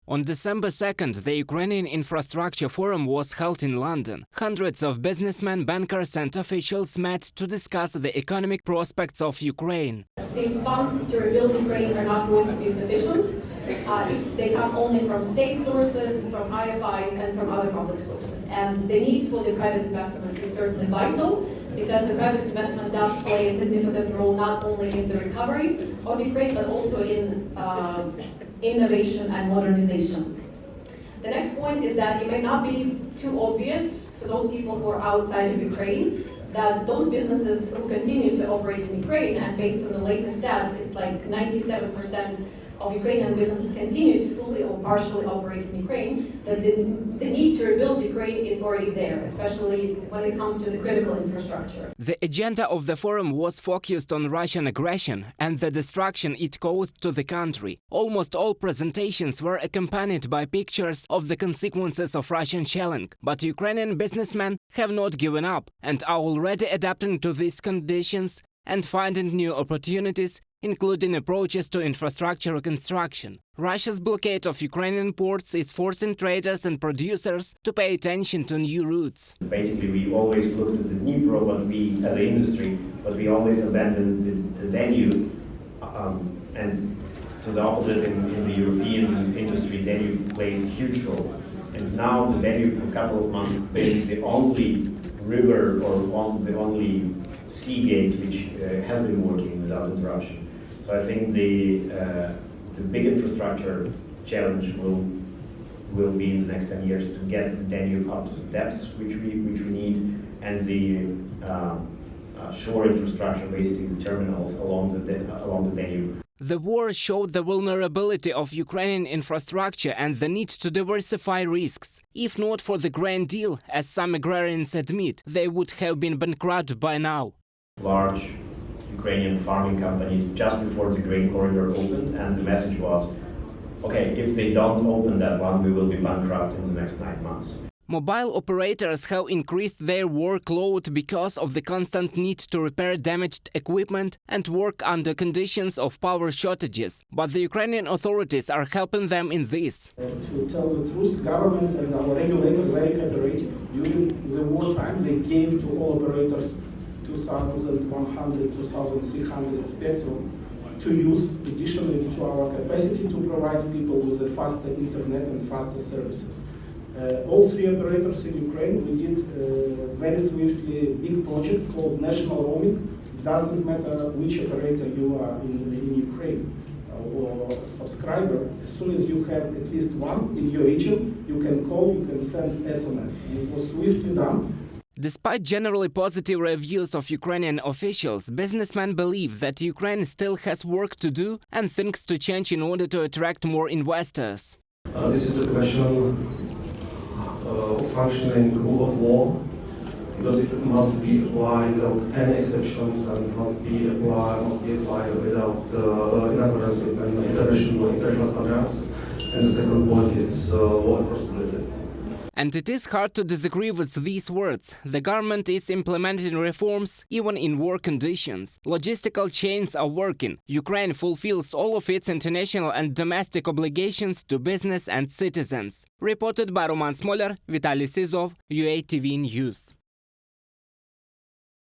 On December 2nd, the Ukrainian Infrastructure Forum was held in London. Hundreds of businessmen, bankers and officials met to discuss the economic prospects of Ukraine. The funds to rebuild Ukraine are not going to be sufficient if they come only from state sources, from IFIs and from other public sources. And the need for the private investment is certainly vital, because the private investment does play a significant role not only in the recovery of Ukraine, but also in innovation and modernization. The next point is that it may not be too obvious for those people who are outside of Ukraine that those businesses who continue to operate in Ukraine, and based on the latest stats, it's like 97% of Ukrainian businesses continue to fully or partially operate in Ukraine, that the need to rebuild Ukraine is already there, especially when it comes to the critical infrastructure. The agenda of the forum was focused on Russian aggression and the destruction it caused to the country. Almost all presentations were accompanied by pictures of the consequences of Russian shelling, but Ukrainian businessmen have not given up and are already adapting to these conditions and finding new opportunities, including approaches to infrastructure reconstruction. Russia's blockade of Ukrainian ports is forcing traders and producers to pay attention to new routes. Basically, we always looked at the Dnipro, as an industry, but we always abandoned the Danube, and to the opposite in the European industry, Danube plays a huge role. And now the Danube, for a couple of months, being the only river or the only sea gate which has been working without interruption. So I think the big infrastructure challenge will be in the next 10 years to get the Danube up to the depths which we need, and the shore infrastructure, basically the terminals along the Danube. The war showed the vulnerability of Ukrainian infrastructure and the need to diversify risks. If not for the Grand Deal, as some agrarians admit, they would have been bankrupt by now. Large Ukrainian farming companies just before the grain corridor opened, and the message was, okay, if they don't open that one, we will be bankrupt in the next 9 months. Mobile operators have increased their workload because of the constant need to repair damaged equipment and work under conditions of power shortages, but the Ukrainian authorities are helping them in this. To tell the truth, government and our regulator are very cooperative. During the wartime, they gave to all operators 2,100, 2,300 spectrum to use additionally to our capacity to provide people with a faster internet and faster services. All three operators in Ukraine, we did very swiftly a big project called national roaming. It doesn't matter which operator you are in Ukraine or subscriber. As soon as you have at least one in your region, you can call, you can send SMS. And it was swiftly done. Despite generally positive reviews of Ukrainian officials, businessmen believe that Ukraine still has work to do and things to change in order to attract more investors. This is a question of functioning rule of law, because it must be applied without any exceptions and must be applied without in accordance with international standards. And the second point is law enforceability. And it is hard to disagree with these words. The government is implementing reforms even in war conditions. Logistical chains are working. Ukraine fulfills all of its international and domestic obligations to business and citizens. Reported by Roman Smoler, Vitaly Sizov, UATV News.